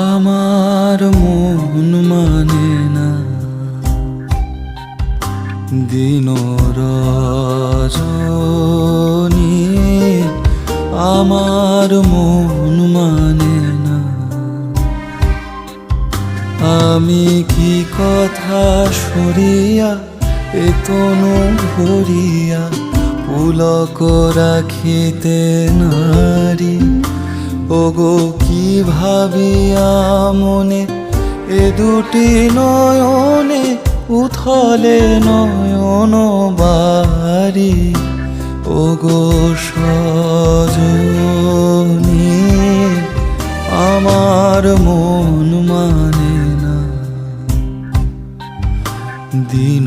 আমার মন মানে না দিন রজনী, আমার মন মানে না। আমি কি কথা সরিয়া এ তনু ভরিয়া পুলক রাখিতে নারী, ওগো কি ভাবিয়া মনে এ দুটি নয়নে উথলে নয়ন বারি, ওগো সজনী আমার মন মানে না দিন